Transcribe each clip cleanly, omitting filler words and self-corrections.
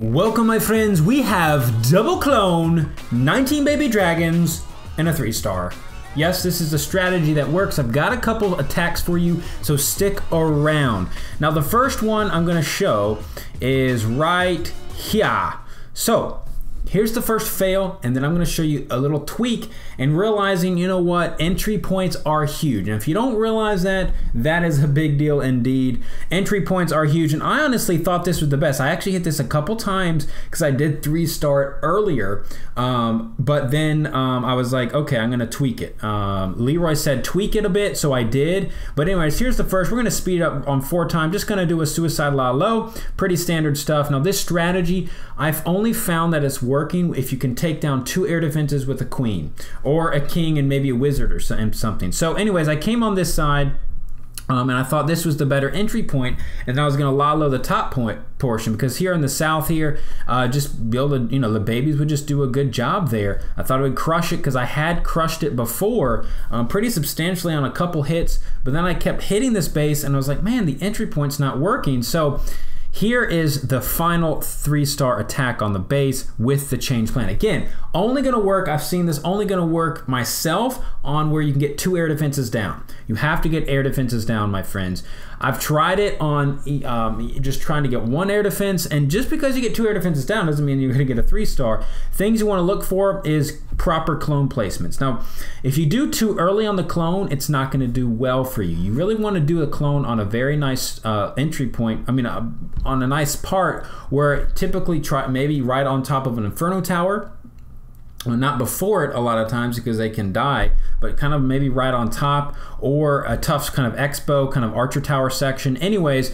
Welcome my friends, we have double clone, 19 baby dragons, and a 3-star. Yes, this is a strategy that works. I've got a couple attacks for you, so stick around. Now the first one I'm gonna show is right here. So, here's the first fail, and then I'm gonna show you a little tweak and realizing, you know what, entry points are huge. And if you don't realize that, that is a big deal indeed. Entry points are huge, and I honestly thought this was the best. I actually hit this a couple times because I did 3-star earlier, but then I was like, okay, I'm gonna tweak it. Leroy said tweak it a bit, so I did. But anyways, here's the first. We're gonna speed up on 4 times. Just gonna do a suicide la low, pretty standard stuff. Now this strategy, I've only found that it's working if you can take down 2 air defenses with a queen or a king and maybe a wizard or something. So anyways, I came on this side and I thought this was the better entry point, and then I was gonna low the top portion because here in the south here, just be able to, you know, the babies would just do a good job there. I thought it would crush it because I had crushed it before pretty substantially on a couple hits, but then I kept hitting this base and I was like, man, the entry point's not working. So here is the final 3-star attack on the base with the change plan. Again, only gonna work, I've seen this only gonna work myself on where you can get 2 air defenses down. You have to get air defenses down, my friends. I've tried it on just trying to get 1 air defense, and just because you get 2 air defenses down doesn't mean you're gonna get a 3-star. Things you wanna look for is proper clone placements. Now, if you do too early on the clone, it's not gonna do well for you. You really wanna do a clone on a very nice entry point, on a nice part where typically maybe right on top of an Inferno Tower. Well, not before it a lot of times because they can die, but kind of maybe right on top, or a tough kind of expo, kind of archer tower section. Anyways,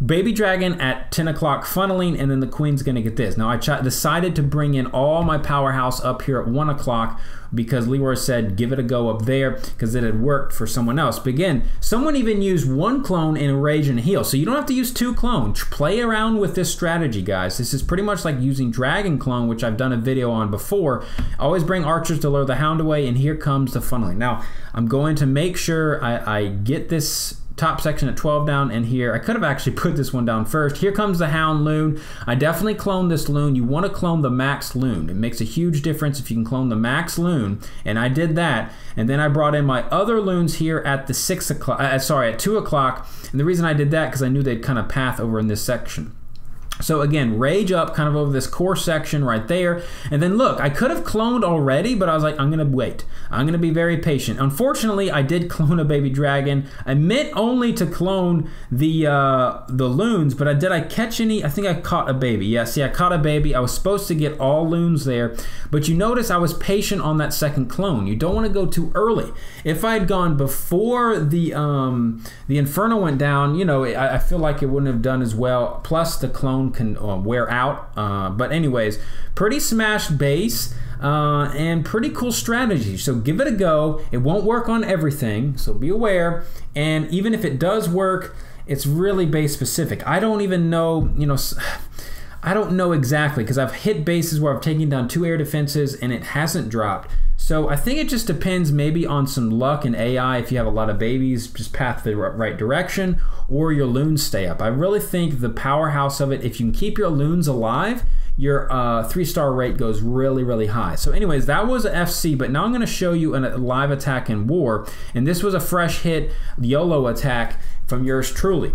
baby dragon at 10 o'clock funneling, and then the queen's gonna get this. Now I decided to bring in all my powerhouse up here at 1 o'clock because Leroy said give it a go up there because it had worked for someone else. But again, someone even used 1 clone in a rage and heal, so you don't have to use 2 clones. Play around with this strategy, guys. This is pretty much like using dragon clone, which I've done a video on before. Always bring archers to lure the hound away, and here comes the funneling. Now I'm going to make sure I get this top section at 12 down, and here I could have actually put this one down first. Here comes the hound loon. I definitely cloned this loon. You want to clone the max loon. It makes a huge difference if you can clone the max loon, and I did that. And then I brought in my other loons here at the 6 o'clock, at 2 o'clock, and the reason I did that because I knew they'd kind of path over in this section. So again, rage up kind of over this core section right there. And then look, I could have cloned already, but I was like, I'm gonna wait. I'm gonna be very patient. Unfortunately, I did clone a baby dragon. I meant only to clone the loons, but did I catch any? I think I caught a baby. Yes, yeah, I caught a baby. I was supposed to get all loons there, but you notice I was patient on that second clone. You don't wanna go too early. If I had gone before the Inferno went down, you know, I feel like it wouldn't have done as well. Plus the clone can wear out, but anyways, pretty smashed base and pretty cool strategy, so give it a go. It won't work on everything, so be aware, and even if it does work, it's really base specific. I don't even know, you know, I don't know exactly because I've hit bases where I've taken down 2 air defenses and it hasn't dropped. So I think it just depends maybe on some luck and AI. If you have a lot of babies, just path the right direction, or your loons stay up. I really think the powerhouse of it, if you can keep your loons alive, your 3-star rate goes really, really high. So anyways, that was an FC, but now I'm gonna show you a live attack in war. And this was a fresh hit YOLO attack from yours truly.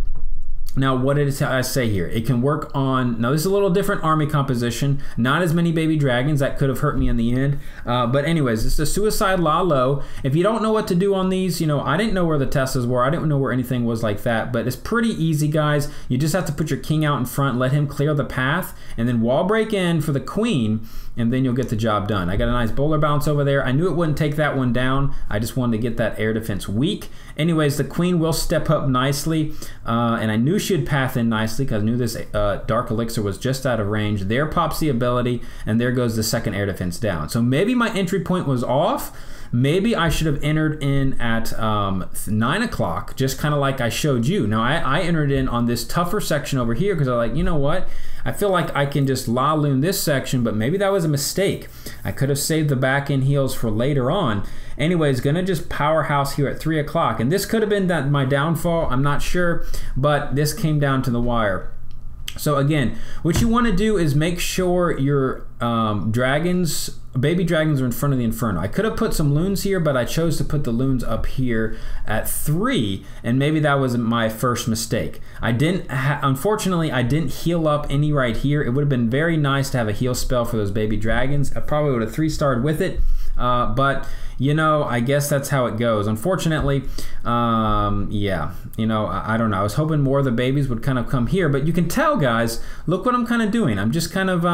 Now, what did I say here? It can work on, now this is a little different army composition, not as many baby dragons, that could have hurt me in the end. But anyways, this is a suicide la low. If you don't know what to do on these, you know, I didn't know where the Teslas were, I didn't know where anything was like that, but it's pretty easy, guys. You just have to put your king out in front, let him clear the path, and then wall break in for the queen, and then you'll get the job done. I got a nice bowler bounce over there. I knew it wouldn't take that one down. I just wanted to get that air defense weak. Anyways, the queen will step up nicely, and I knew she'd path in nicely because I knew this dark elixir was just out of range. There pops the ability, and there goes the second air defense down. So maybe my entry point was off. Maybe I should have entered in at 9 o'clock, just kind of like I showed you. Now, I entered in on this tougher section over here because I was like, you know what? I feel like I can just loon this section, but maybe that was a mistake. I could have saved the back end heals for later on. Anyways, gonna just powerhouse here at 3 o'clock. And this could have been my downfall, I'm not sure, but this came down to the wire. So again, what you want to do is make sure your baby dragons are in front of the Inferno. I could have put some loons here, but I chose to put the loons up here at 3, and maybe that was my first mistake. I didn't, unfortunately, I didn't heal up any right here. It would have been very nice to have a heal spell for those baby dragons. I probably would have 3-starred with it, but you know, I guess that's how it goes. Unfortunately, yeah, you know, I don't know. I was hoping more of the babies would kind of come here, but you can tell, guys, look what I'm kind of doing. I'm just kind of,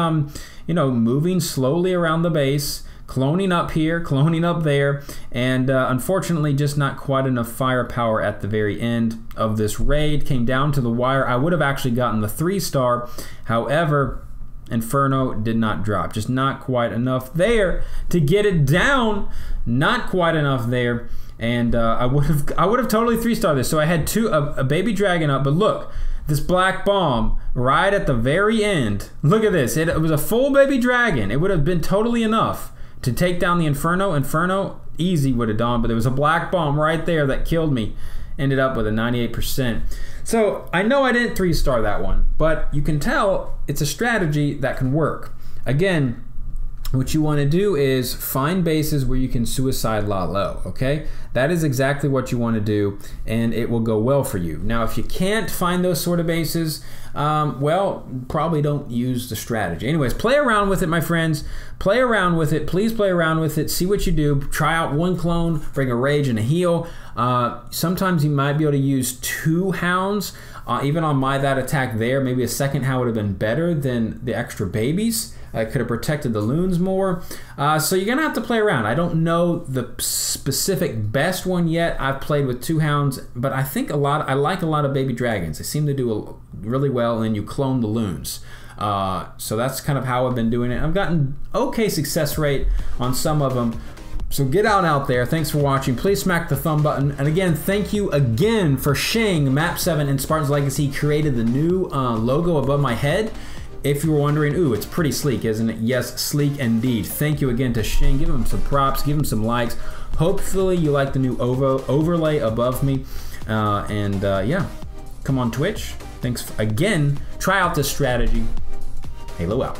you know, moving slowly around the base, cloning up here, cloning up there, and unfortunately just not quite enough firepower at the very end of this raid. Came down to the wire. I would have actually gotten the 3-star. However, Inferno did not drop. Just not quite enough there to get it down. Not quite enough there. And I would have totally 3-starred this. So I had a baby dragon up, but look, this black bomb right at the very end. Look at this. It was a full baby dragon. It would have been totally enough to take down the Inferno. Inferno easy would have done, but there was a black bomb right there that killed me. Ended up with a 98%. So I know I didn't 3-star that one, but you can tell it's a strategy that can work. Again, what you want to do is find bases where you can suicide la low, okay? That is exactly what you want to do, and it will go well for you. Now, if you can't find those sort of bases, well, probably don't use the strategy. Anyways, play around with it, my friends. Play around with it. Please play around with it. See what you do. Try out one clone, bring a rage and a heal. Sometimes you might be able to use 2 hounds. Even on that attack there, maybe a second hound would have been better than the extra babies. I could have protected the loons more. So you're gonna have to play around. I don't know the specific best one yet. I've played with 2 hounds, but I think I like a lot of baby dragons. They seem to do really well, and then you clone the loons. So that's kind of how I've been doing it. I've gotten okay success rate on some of them. So get out there. Thanks for watching. Please smack the thumb button. And again, thank you again for Shing, Map 7 in Spartan's Legacy created the new logo above my head. If you were wondering, ooh, it's pretty sleek, isn't it? Yes, sleek indeed. Thank you again to Shing. Give him some props, give him some likes. Hopefully you like the new overlay above me. Yeah, come on Twitch. Thanks again. Try out this strategy. Halo out.